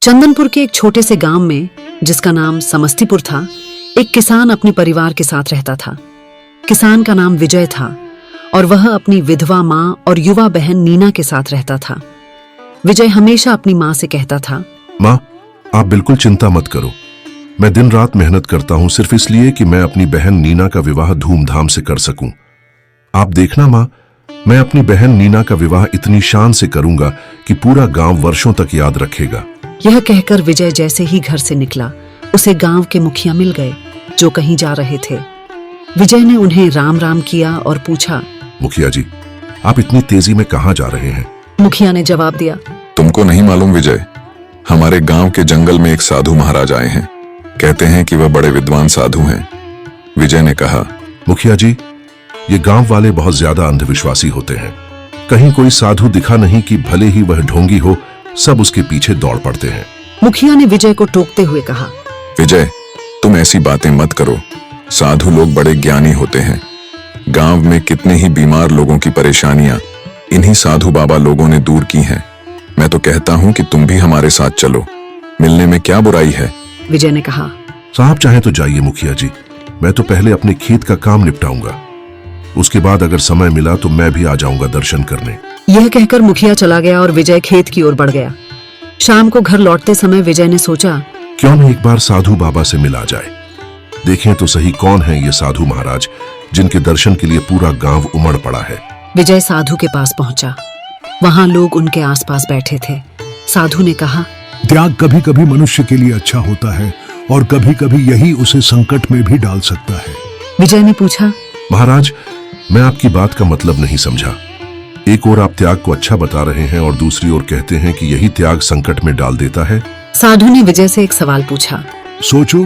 चंदनपुर के एक छोटे से गांव में, जिसका नाम समस्तीपुर था, एक किसान अपने परिवार के साथ रहता था। किसान का नाम विजय था और वह अपनी विधवा माँ और युवा बहन नीना के साथ रहता था। विजय हमेशा अपनी माँ से कहता था, माँ, आप बिल्कुल चिंता मत करो। मैं दिन रात मेहनत करता हूँ सिर्फ इसलिए कि मैं अपनी बहन नीना का विवाह धूमधाम से कर सकूं। आप देखना माँ, मैं अपनी बहन नीना का विवाह इतनी शान से करूंगा कि पूरा गांव वर्षों तक याद रखेगा। यह कहकर विजय जैसे ही घर से निकला, उसे गांव के मुखिया मिल गए जो कहीं जा रहे थे। विजय ने उन्हें राम राम किया और पूछा, मुखिया जी, आप इतनी तेजी में कहाँ जा रहे हैं? मुखिया ने जवाब दिया, तुमको नहीं मालूम विजय, हमारे गांव के जंगल में एक साधु महाराज आए हैं। कहते हैं कि वह बड़े विद्वान साधु हैं। विजय ने कहा, मुखिया जी, ये गांव वाले बहुत ज्यादा अंधविश्वासी होते हैं। कहीं कोई साधु दिखा नहीं कि भले ही वह ढोंगी हो, सब उसके पीछे दौड़ पड़ते हैं। मुखिया ने विजय को टोकते हुए कहा, विजय, तुम ऐसी बातें मत करो। साधु लोग बड़े ज्ञानी होते हैं। गांव में कितने ही बीमार लोगों की परेशानियां इन्हीं साधु बाबा लोगों ने दूर की हैं। मैं तो कहता हूं कि तुम भी हमारे साथ चलो, मिलने में क्या बुराई है। विजय ने कहा, साहब चाहे तो जाइए मुखिया जी, मैं तो पहले अपने खेत का काम निपटाऊंगा। उसके बाद अगर समय मिला तो मैं भी आ जाऊंगा दर्शन करने। यह कहकर मुखिया चला गया और विजय खेत की ओर बढ़ गया। शाम को घर लौटते समय विजय ने सोचा, क्यों न एक बार साधु बाबा से मिला जाए। देखें तो सही कौन है ये साधु महाराज जिनके दर्शन के लिए पूरा गांव उमड़ पड़ा है। विजय साधु के पास पहुंचा। वहां लोग उनके आसपास बैठे थे। साधु ने कहा, त्याग कभी कभी मनुष्य के लिए अच्छा होता है और कभी कभी यही उसे संकट में भी डाल सकता है। विजय ने पूछा, महाराज, मैं आपकी बात का मतलब नहीं समझा। एक ओर आप त्याग को अच्छा बता रहे हैं और दूसरी ओर कहते हैं कि यही त्याग संकट में डाल देता है। साधु ने विजय से एक सवाल पूछा, सोचो,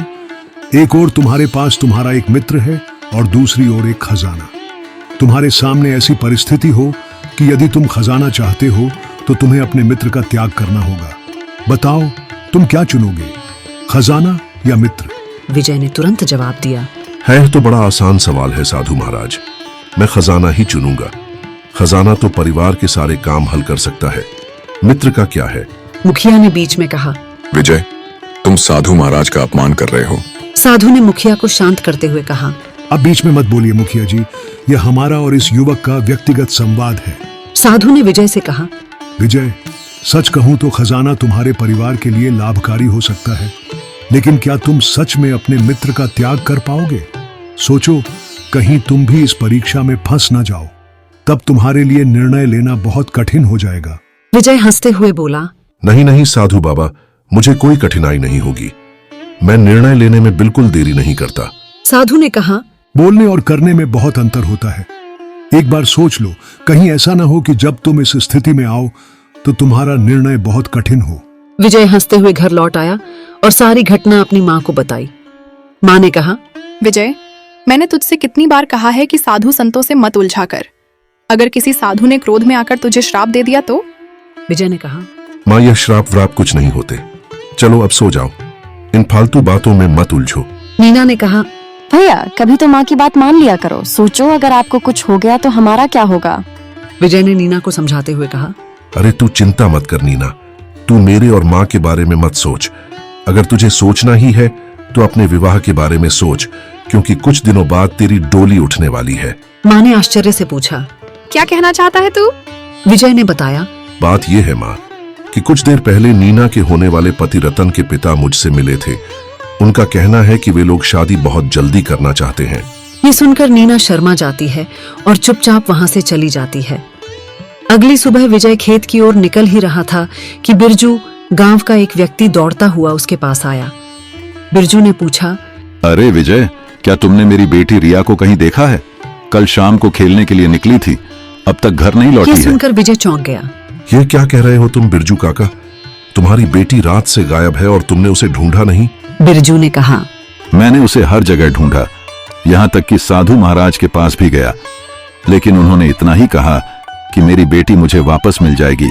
एक ओर तुम्हारे पास तुम्हारा एक मित्र है और दूसरी ओर एक खजाना। तुम्हारे सामने ऐसी परिस्थिति हो कि यदि तुम खजाना चाहते हो तो तुम्हें अपने मित्र का त्याग करना होगा। बताओ, तुम क्या चुनोगे, खजाना या मित्र? विजय ने तुरंत जवाब दिया, है तो बड़ा आसान सवाल है साधु महाराज, मैं खजाना ही चुनूंगा। खजाना तो परिवार के सारे काम हल कर सकता है, मित्र का क्या है? मुखिया ने बीच में कहा, विजय, तुम साधु महाराज का अपमान कर रहे हो। साधु ने मुखिया को शांत करते हुए कहा, अब बीच में मत बोलिए मुखिया जी, यह हमारा और इस युवक का व्यक्तिगत संवाद है। साधु ने विजय से कहा, विजय, सच कहूं तो खजाना तुम्हारे परिवार के लिए लाभकारी हो सकता है, लेकिन क्या तुम सच में अपने मित्र का त्याग कर पाओगे? सोचो, कहीं तुम भी इस परीक्षा में फंस ना जाओ, तब तुम्हारे लिए निर्णय लेना बहुत कठिन हो जाएगा। विजय हंसते हुए बोला, नहीं नहीं साधु बाबा, मुझे कोई कठिनाई नहीं होगी। मैं निर्णय लेने में बिल्कुल देरी नहीं करता। साधु ने कहा, बोलने और करने में बहुत अंतर होता है। एक बार सोच लो, कहीं ऐसा ना हो कि जब तुम इस स्थिति में आओ तो तुम्हारा निर्णय बहुत कठिन हो। विजय हंसते हुए घर लौट आया और सारी घटना अपनी माँ को बताई। माँ ने कहा, विजय, मैंने तुझसे कितनी बार कहा है कि साधु संतों से मत उलझा कर। अगर किसी साधु ने क्रोध में आकर तुझे श्राप दे दिया तो? विजय ने कहा, माँ, यह श्राप व्राप कुछ नहीं होते। चलो अब सो जाओ, इन फालतू बातों में मत उलझो। नीना ने कहा, भैया, कभी तो माँ की बात मान लिया करो। सोचो, अगर आपको कुछ हो गया तो हमारा क्या होगा? विजय ने नीना को समझाते हुए कहा, अरे तू चिंता मत कर नीना, तू मेरे और माँ के बारे में मत सोच। अगर तुझे सोचना ही है तो अपने विवाह के बारे में सोच, क्योंकि कुछ दिनों बाद तेरी डोली उठने वाली है। माँ ने आश्चर्य से पूछा, क्या कहना चाहता है तू? विजय ने बताया, बात यह है माँ कि कुछ देर पहले नीना के होने वाले पति रतन के पिता मुझसे मिले थे। उनका कहना है कि वे लोग शादी बहुत जल्दी करना चाहते हैं। ये सुनकर नीना शर्मा जाती है और चुपचाप वहां से चली जाती है। अगली सुबह विजय खेत की ओर निकल ही रहा था कि बिरजू, गांव का एक व्यक्ति, दौड़ता हुआ उसके पास आया। बिरजू ने पूछा, अरे विजय, क्या तुमने मेरी बेटी रिया को कहीं देखा है? कल शाम को खेलने के लिए निकली थी, अब तक घर नहीं लौटी ये है। सुनकर विजय चौंक गया। ये क्या कह रहे हो तुम बिरजू काका? तुम्हारी बेटी रात से गायब है और तुमने उसे ढूंढा नहीं? बिरजू ने कहा, मैंने उसे हर जगह ढूंढा, यहाँ तक कि साधु महाराज के पास भी गया, लेकिन उन्होंने इतना ही कहा कि मेरी बेटी मुझे वापस मिल जाएगी,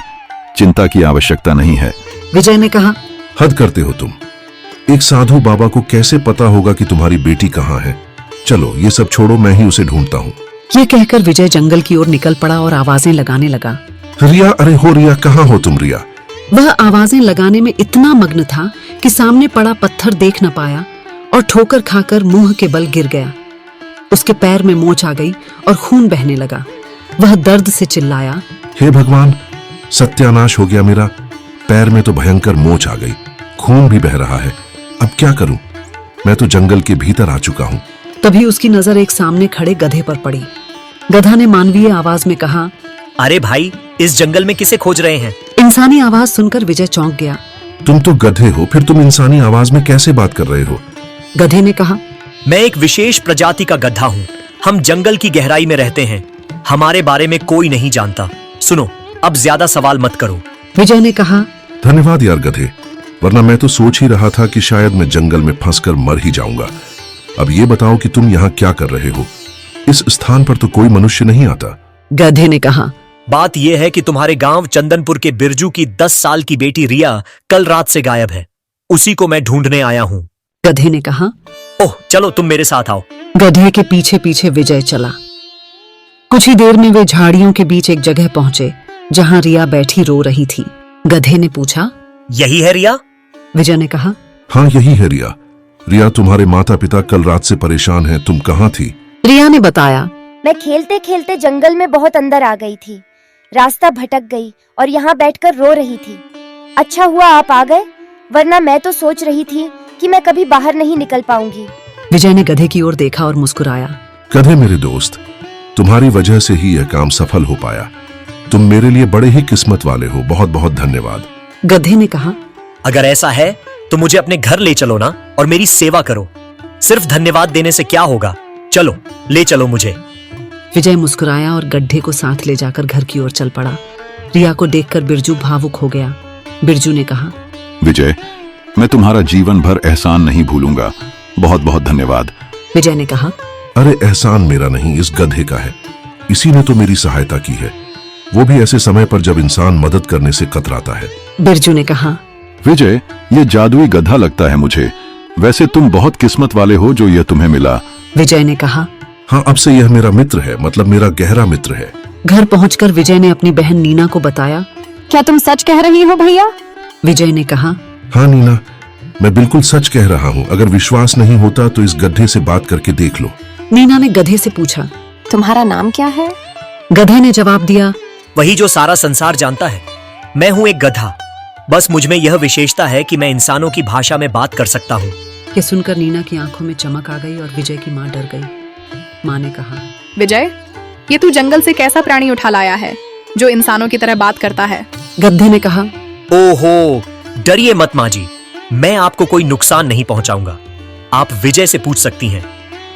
चिंता की आवश्यकता नहीं है। विजय ने कहा, हद करते हो तुम। एक साधु बाबा को कैसे पता होगा कि तुम्हारी बेटी कहाँ है? चलो ये सब छोड़ो, मैं ही उसे ढूंढता हूँ। ये कहकर विजय जंगल की ओर निकल पड़ा और आवाजें लगाने लगा। रिया, अरे हो रिया, कहाँ हो तुम रिया? वह आवाजें लगाने में इतना मग्न था कि सामने पड़ा पत्थर देख न पाया और ठोकर खाकर मुंह के बल गिर गया। उसके पैर में मोच आ गई और खून बहने लगा। वह दर्द से चिल्लाया, हे भगवान, सत्यानाश हो गया मेरा। पैर में तो भयंकर मोच आ गई, खून भी बह रहा है। अब क्या करूं? मैं तो जंगल के भीतर आ चुका हूं। तभी उसकी नजर एक सामने खड़े गधे पर पड़ी। गधा ने मानवीय आवाज में कहा, अरे भाई, इस जंगल में किसे खोज रहे हैं? इंसानी आवाज सुनकर विजय चौंक गया। तुम तो गधे हो, फिर तुम इंसानी आवाज में कैसे बात कर रहे हो? गधे ने कहा, मैं एक विशेष प्रजाति का गधा हूँ। हम जंगल की गहराई में रहते हैं। हमारे बारे में कोई नहीं जानता। सुनो, अब ज्यादा सवाल मत करो। विजय ने कहा, धन्यवाद यार गधे, वरना मैं तो सोच ही रहा था कि शायद मैं जंगल में फंसकर मर ही जाऊंगा। अब ये बताओ कि तुम यहाँ क्या कर रहे हो? इस स्थान पर तो कोई मनुष्य नहीं आता। गधे ने कहा, बात यह है कि तुम्हारे गांव चंदनपुर के बिरजू की 10 साल की बेटी रिया कल रात से गायब है। उसी को मैं ढूंढने आया हूँ। गधे ने कहा। ओह, चलो तुम मेरे साथ आओ। गधे के पीछे पीछे विजय चला। कुछ ही देर में वे झाड़ियों के बीच एक जगह पहुंचे जहां रिया बैठी रो रही थी। गधे ने पूछा, यही है रिया? विजय ने कहा, हाँ यही है रिया। रिया, तुम्हारे माता पिता कल रात से परेशान हैं। तुम कहाँ थी? रिया ने बताया, मैं खेलते खेलते जंगल में बहुत अंदर आ गई थी। रास्ता भटक गई और यहाँ बैठकर रो रही थी। अच्छा हुआ आप आ गए, वरना मैं तो सोच रही थी कि मैं कभी बाहर नहीं निकल पाऊंगी। विजय ने गधे की ओर देखा और मुस्कुराया। गधे मेरे दोस्त, तुम्हारी वजह से ही यह काम सफल हो पाया। तुम मेरे लिए बड़े ही किस्मत वाले हो। बहुत बहुत धन्यवाद। गधे ने कहा, अगर ऐसा है तो मुझे अपने घर ले चलो ना और मेरी सेवा करो। सिर्फ धन्यवाद देने से क्या होगा? चलो, ले चलो मुझे। विजय मुस्कुराया और गड्ढे को साथ ले जाकर घर की ओर चल पड़ा। रिया को देखकर बिरजू भावुक हो गया। बिरजू ने कहा, विजय, मैं तुम्हारा जीवन भर एहसान नहीं भूलूंगा। बहुत बहुत धन्यवाद। विजय ने कहा, अरे एहसान मेरा नहीं, इस गधे का है। इसी ने तो मेरी सहायता की है, वो भी ऐसे समय पर जब इंसान मदद करने से कतराता है। बिरजू ने कहा, विजय, ये जादुई गधा लगता है मुझे। वैसे तुम बहुत किस्मत वाले हो जो यह तुम्हें मिला। विजय ने कहा, हाँ, अब से यह मेरा मित्र है, मतलब मेरा गहरा मित्र है। घर पहुंचकर विजय ने अपनी बहन नीना को बताया। क्या तुम सच कह रही हो भैया? विजय ने कहा, हाँ नीना, मैं बिल्कुल सच कह रहा हूँ। अगर विश्वास नहीं होता तो इस गड्ढे से बात करके देख लो। नीना ने गधे से पूछा। तुम्हारा नाम क्या है? गधे ने जवाब दिया, वही जो सारा संसार जानता है। मैं हूँ एक गधा। बस मुझ में यह विशेषता है कि मैं इंसानों की भाषा में बात कर सकता हूँ। ये सुनकर नीना की आंखों में चमक आ गई और विजय की माँ डर गई। माँ ने कहा, विजय, ये तू जंगल से कैसा प्राणी उठा लाया है जो इंसानों की तरह बात करता है? गधे ने कहा, ओहो, डरिए मत माँ जी, मैं आपको कोई नुकसान नहीं पहुंचाऊंगा। आप विजय से पूछ सकती हैं।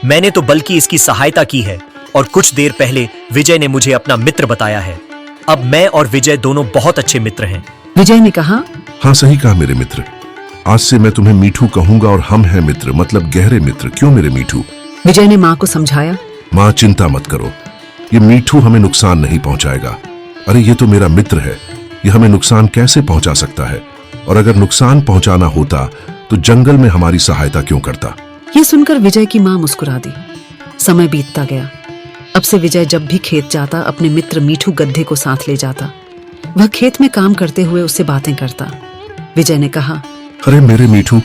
मैंने तो बल्कि इसकी सहायता की है और कुछ देर पहले विजय ने मुझे अपना मित्र बताया है। अब मैं और विजय दोनों बहुत अच्छे मित्र हैं। विजय ने कहा, हाँ सही कहा मेरे मित्र। आज से मैं तुम्हें मीठू कहूंगा और हम हैं मित्र, मतलब गहरे मित्र। क्यों मेरे मीठू? विजय ने माँ को समझाया। माँ चिंता मत करो, ये मीठू हमें नुकसान नहीं पहुंचाएगा। अरे ये तो मेरा मित्र है, ये हमें नुकसान कैसे पहुंचा सकता है? और अगर नुकसान पहुंचाना होता तो जंगल में हमारी सहायता क्यों करता? ये सुनकर विजय की माँ मुस्कुरा दी। समय बीतता गया। अब से विजय जब भी खेत जाता अपने मित्र मीठू गधे को साथ ले जाता। वह खेत में काम करते हुए उससे बातें करता। विजय ने कहा, अरे मेरे मीठू,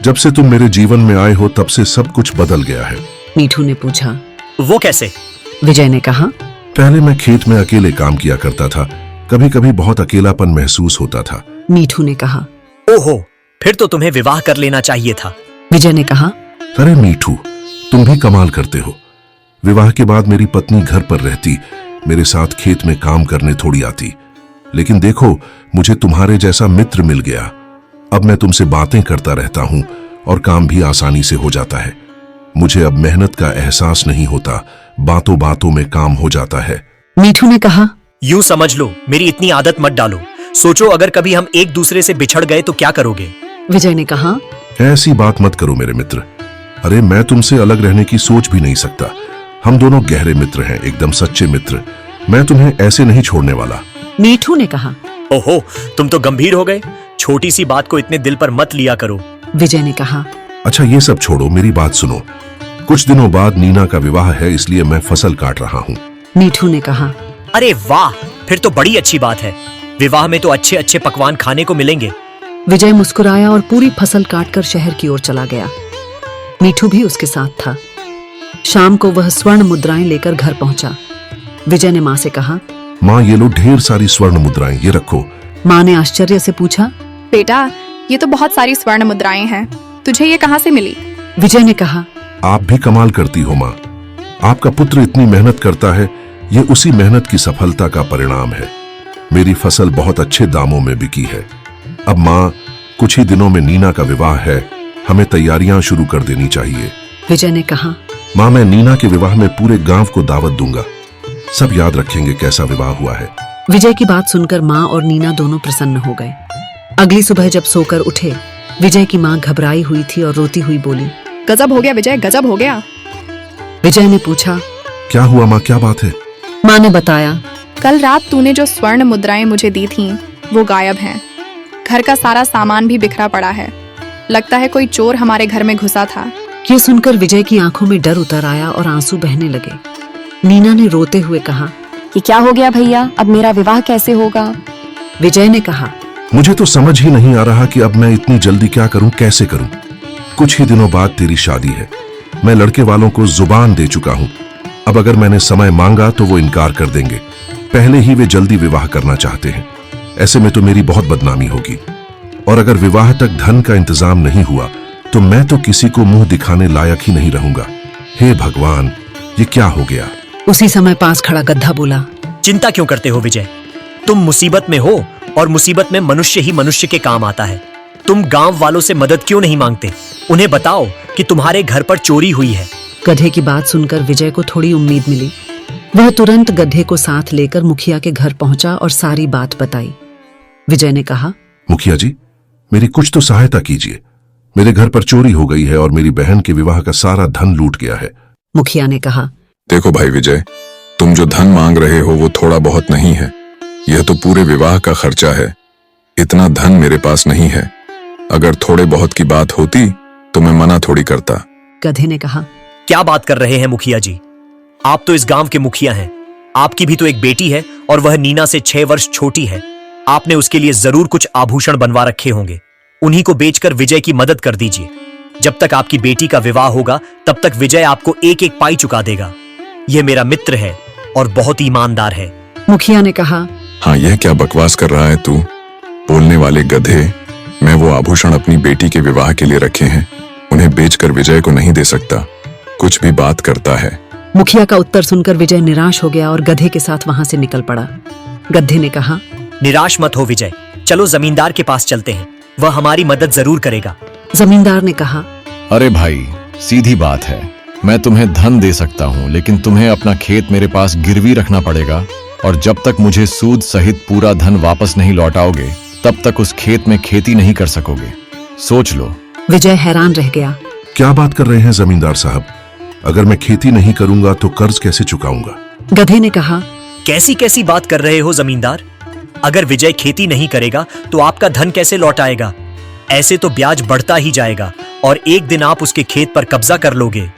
जब से तुम मेरे जीवन में आए हो तब से सब कुछ बदल गया है। मीठू ने पूछा, वो कैसे? विजय ने कहा, पहले मैं खेत में अकेले काम किया करता था, कभी कभी बहुत अकेलापन महसूस होता था। मीठू ने कहा, ओहो, फिर तो तुम्हें विवाह कर लेना चाहिए था। विजय ने कहा, अरे मीठू, तुम भी कमाल करते हो। विवाह के बाद मेरी पत्नी घर पर रहती, मेरे साथ खेत में काम करने थोड़ी आती। लेकिन देखो, मुझे तुम्हारे जैसा मित्र मिल गया। अब मैं तुमसे बातें करता रहता हूं और काम भी आसानी से हो जाता है। मुझे अब मेहनत का एहसास नहीं होता, बातों बातों में काम हो जाता है। मीठू ने कहा, यूं समझ लो, मेरी इतनी आदत मत डालो। सोचो, अगर कभी हम एक दूसरे से बिछड़ गए तो क्या करोगे? विजय ने कहा, ऐसी बात मत करो मेरे मित्र। अरे मैं तुमसे अलग रहने की सोच भी नहीं सकता। हम दोनों गहरे मित्र हैं, एकदम सच्चे मित्र। मैं तुम्हें ऐसे नहीं छोड़ने वाला। मीठू ने कहा। ओहो, तुम तो गंभीर हो गए। छोटी सी बात को इतने दिल पर मत लिया करो। विजय ने कहा, अच्छा ये सब छोड़ो, मेरी बात सुनो। कुछ दिनों बाद नीना का विवाह है, इसलिए मैं फसल काट रहा हूँ। मीठू ने कहा, अरे वाह, फिर तो बड़ी अच्छी बात है। विवाह में तो अच्छे अच्छे पकवान खाने को मिलेंगे। विजय मुस्कुराया और पूरी फसल काटकर शहर की ओर चला गया। मीठू भी उसके साथ था। शाम को वह स्वर्ण मुद्राएं लेकर घर पहुंचा। विजय ने माँ से कहा, माँ ये लो ढेर सारी स्वर्ण मुद्राएं, ये रखो। माँ ने आश्चर्य से पूछा, बेटा, ये तो बहुत सारी स्वर्ण मुद्राएं हैं, तुझे ये कहाँ से मिली? विजय ने कहा, आप भी कमाल करती हो माँ। आपका पुत्र इतनी मेहनत करता है, ये उसी मेहनत की सफलता का परिणाम है। मेरी फसल बहुत अच्छे दामों में बिकी है। अब माँ, कुछ ही दिनों में नीना का विवाह है, हमें तैयारियां शुरू कर देनी चाहिए। विजय ने कहा, माँ मैं नीना के विवाह में पूरे गांव को दावत दूंगा, सब याद रखेंगे कैसा विवाह हुआ है। विजय की बात सुनकर माँ और नीना दोनों प्रसन्न हो गए। अगली सुबह जब सोकर उठे, विजय की माँ घबराई हुई थी और रोती हुई बोली, गजब हो गया विजय, गजब हो गया। विजय ने पूछा, क्या हुआ माँ, क्या बात है? माँ ने बताया, कल रात तूने जो स्वर्ण मुद्राएं मुझे दी थीं, वो गायब हैं। घर का सारा सामान भी बिखरा पड़ा है। लगता है कोई चोर हमारे घर में घुसा था। ये सुनकर विजय की आंखों में डर उतर आया और आंसू बहने लगे। नीना ने रोते हुए कहा, ये क्या हो गया भैया, अब मेरा विवाह कैसे होगा? विजय ने कहा, मुझे तो समझ ही नहीं आ रहा कि अब मैं इतनी जल्दी क्या करूं, कैसे करूं। कुछ ही दिनों बाद तेरी शादी है। मैं लड़के वालों को जुबान दे चुका हूं। अब अगर मैंने समय मांगा तो वो इनकार कर देंगे। पहले ही वे जल्दी विवाह करना चाहते हैं। ऐसे में तो मेरी बहुत बदनामी होगी, और अगर विवाह तक धन का इंतजाम नहीं हुआ तो मैं तो किसी को मुंह दिखाने लायक ही नहीं रहूंगा। हे भगवान, ये क्या हो गया? उसी समय पास खड़ा गधा बोला, चिंता क्यों करते हो विजय? तुम मुसीबत में हो और मुसीबत में मनुष्य ही मनुष्य के काम आता है। तुम गांव वालों से मदद क्यों नहीं मांगते? उन्हें बताओ कि तुम्हारे घर पर चोरी हुई है। गधे की बात सुनकर विजय को थोड़ी उम्मीद मिली। वह तुरंत गधे को साथ लेकर मुखिया के घर पहुंचा और सारी बात बताई। विजय ने कहा, मुखिया जी, मेरी कुछ तो सहायता कीजिए। मेरे घर पर चोरी हो गई है और मेरी बहन के विवाह का सारा धन लूट गया है। मुखिया ने कहा, देखो भाई विजय, तुम जो धन मांग रहे हो वो थोड़ा बहुत नहीं है, यह तो पूरे विवाह का खर्चा है। इतना धन मेरे पास नहीं है। अगर थोड़े बहुत की बात होती तो मैं मना थोड़ी करता। गधे ने कहा, क्या बात कर रहे हैं मुखिया जी? आप तो इस गांव के मुखिया हैं। आपकी भी तो एक बेटी है और वह नीना से 6 वर्ष छोटी है। आपने उसके लिए जरूर कुछ आभूषण बनवा रखे होंगे। उन्हीं को बेचकर विजय की मदद कर दीजिए। जब तक आपकी बेटी का विवाह होगा तब तक विजय आपको एक एक पाई चुका देगा। यह मेरा मित्र है और बहुत ईमानदार है। मुखिया ने कहा, हाँ, यह क्या बकवास कर रहा है तू? बोलने वाले गधे, मैं वो आभूषण अपनी बेटी के विवाह के लिए रखे हैं, उन्हें बेचकर विजय को नहीं दे सकता। कुछ भी बात करता है। मुखिया का उत्तर सुनकर विजय निराश हो गया और गधे के साथ वहां से निकल पड़ा। गधे ने कहा, निराश मत हो विजय, चलो जमींदार के पास चलते हैं, वह हमारी मदद जरूर करेगा। जमींदार ने कहा, अरे भाई, सीधी बात है, मैं तुम्हें धन दे सकता हूँ, लेकिन तुम्हें अपना खेत मेरे पास गिरवी रखना पड़ेगा, और जब तक मुझे सूद सहित पूरा धन वापस नहीं लौटाओगे तब तक उस खेत में खेती नहीं कर सकोगे। सोच लो। विजय हैरान रह गया। क्या बात कर रहे हैं जमींदार साहब? अगर मैं खेती नहीं करूंगा तो कर्ज कैसे चुकाऊंगा? गधे ने कहा, कैसी कैसी बात कर रहे हो जमींदार? अगर विजय खेती नहीं करेगा तो आपका धन कैसे लौटाएगा? ऐसे तो ब्याज बढ़ता ही जाएगा और एक दिन आप उसके खेत पर कब्जा कर लोगे,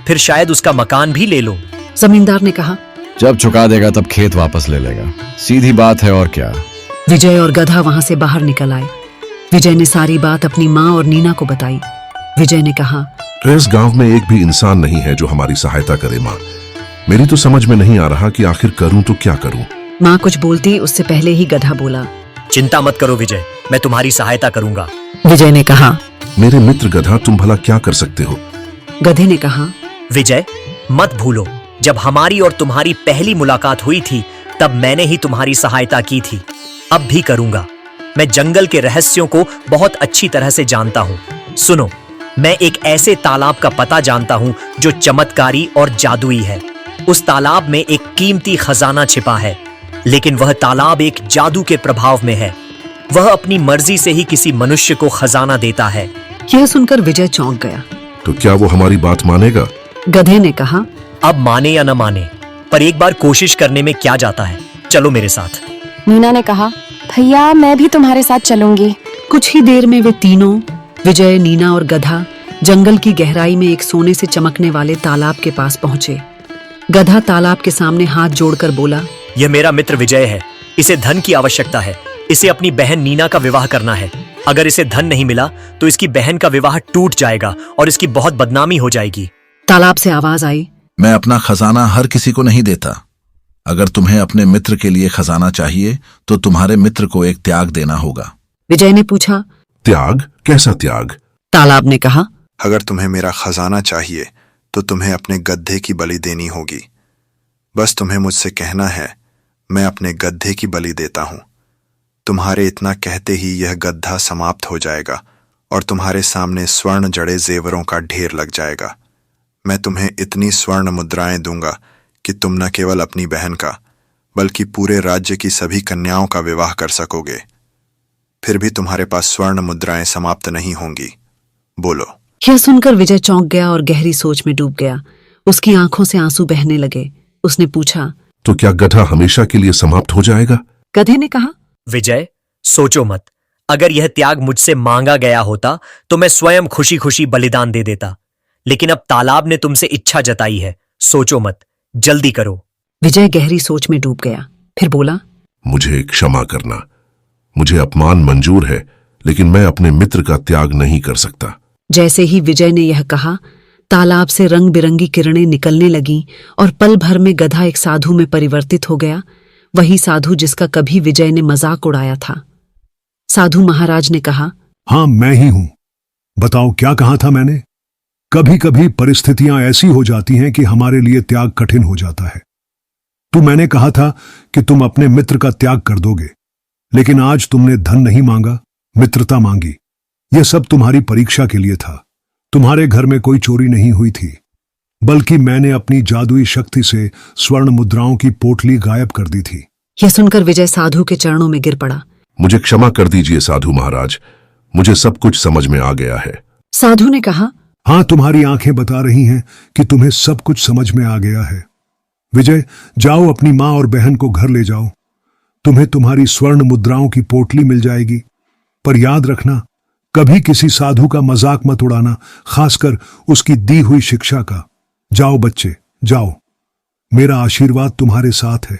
फिर शायद उसका मकान भी ले लो। जमींदार ने कहा, जब चुका देगा तब खेत वापस ले लेगा, सीधी बात है और क्या। विजय और गधा वहां से बाहर निकल आए। विजय ने सारी बात अपनी माँ और नीना को बताई। विजय ने कहा, इस गांव में एक भी इंसान नहीं है जो हमारी सहायता करे माँ। मेरी तो समझ में नहीं आ रहा कि आखिर करूं तो क्या करूं। माँ कुछ बोलती उससे पहले ही गधा बोला, चिंता मत करो विजय, मैं तुम्हारी सहायता करूंगा। विजय ने कहा, मेरे मित्र गधा, तुम भला क्या कर सकते हो? गधे ने कहा, विजय मत भूलो, जब हमारी और तुम्हारी पहली मुलाकात हुई थी तब मैंने ही तुम्हारी सहायता की थी, अब भी करूंगा। मैं जंगल के रहस्यों को बहुत अच्छी तरह से जानता हूँ। सुनो, मैं एक ऐसे तालाब का पता जानता हूँ जो चमत्कारी और जादुई है। उस तालाब में एक कीमती खजाना छिपा है, लेकिन वह तालाब एक जादू के प्रभाव में है। वह अपनी मर्जी से ही किसी मनुष्य को खजाना देता है। यह सुनकर विजय चौंक गया। तो क्या वो हमारी बात मानेगा? गधे ने कहा, अब माने या न माने, पर एक बार कोशिश करने में क्या जाता है, चलो मेरे साथ। नीना ने कहा, भैया मैं भी तुम्हारे साथ चलूंगी। कुछ ही देर में वे तीनों, विजय, नीना और गधा, जंगल की गहराई में एक सोने से चमकने वाले तालाब के पास पहुंचे। गधा तालाब के सामने हाथ जोड़कर बोला, यह मेरा मित्र विजय है, इसे धन की आवश्यकता है। इसे अपनी बहन नीना का विवाह करना है। अगर इसे धन नहीं मिला तो इसकी बहन का विवाह टूट जाएगा और इसकी बहुत बदनामी हो जाएगी। तालाब से आवाज आई, मैं अपना खजाना हर किसी को नहीं देता। अगर तुम्हें अपने मित्र के लिए खजाना चाहिए तो तुम्हारे मित्र को एक त्याग देना होगा। विजय ने पूछा, त्याग? कैसा त्याग? तालाब ने कहा, अगर तुम्हें मेरा खजाना चाहिए तो तुम्हें अपने गड्ढे की बलि देनी होगी। बस तुम्हें मुझसे कहना है, मैं अपने गड्ढे की बलि देता हूं। तुम्हारे इतना कहते ही यह गड्ढा समाप्त हो जाएगा और तुम्हारे सामने स्वर्ण जड़े जेवरों का ढेर लग जाएगा। मैं तुम्हें इतनी स्वर्ण मुद्राएं दूंगा कि तुम न केवल अपनी बहन का बल्कि पूरे राज्य की सभी कन्याओं का विवाह कर सकोगे। फिर भी तुम्हारे पास स्वर्ण मुद्राएं समाप्त नहीं होंगी। बोलो। यह सुनकर विजय चौंक गया और गहरी सोच में डूब गया। उसकी आंखों से आंसू बहने लगे। उसने पूछा, तो क्या गधा हमेशा के लिए समाप्त हो जाएगा? गधे ने कहा, विजय, सोचो मत। अगर यह त्याग मुझसे मांगा गया होता तो मैं स्वयं खुशी खुशी बलिदान दे देता, लेकिन अब तालाब ने तुमसे इच्छा जताई है। सोचो मत, जल्दी करो। विजय गहरी सोच में डूब गया। फिर बोला, मुझे क्षमा करना। मुझे अपमान मंजूर है, लेकिन मैं अपने मित्र का त्याग नहीं कर सकता। जैसे ही विजय ने यह कहा, तालाब से रंग बिरंगी किरणें निकलने लगीं और पल भर में गधा एक साधु में परिवर्तित हो गया। वही साधु जिसका कभी विजय ने मजाक उड़ाया था। साधु महाराज ने कहा, हाँ, मैं ही हूं। बताओ, क्या कहा था मैंने? कभी कभी परिस्थितियां ऐसी हो जाती हैं कि हमारे लिए त्याग कठिन हो जाता है। तो मैंने कहा था कि तुम अपने मित्र का त्याग कर दोगे, लेकिन आज तुमने धन नहीं मांगा, मित्रता मांगी। यह सब तुम्हारी परीक्षा के लिए था। तुम्हारे घर में कोई चोरी नहीं हुई थी, बल्कि मैंने अपनी जादुई शक्ति से स्वर्ण मुद्राओं की पोटली गायब कर दी थी। यह सुनकर विजय साधु के चरणों में गिर पड़ा। मुझे क्षमा कर दीजिए साधु महाराज, मुझे सब कुछ समझ में आ गया है। साधु ने कहा, हाँ, तुम्हारी आंखें बता रही हैं कि तुम्हें सब कुछ समझ में आ गया है। विजय, जाओ अपनी मां और बहन को घर ले जाओ। तुम्हें तुम्हारी स्वर्ण मुद्राओं की पोटली मिल जाएगी। पर याद रखना, कभी किसी साधु का मजाक मत उड़ाना, खासकर उसकी दी हुई शिक्षा का। जाओ बच्चे, जाओ। मेरा आशीर्वाद तुम्हारे साथ है।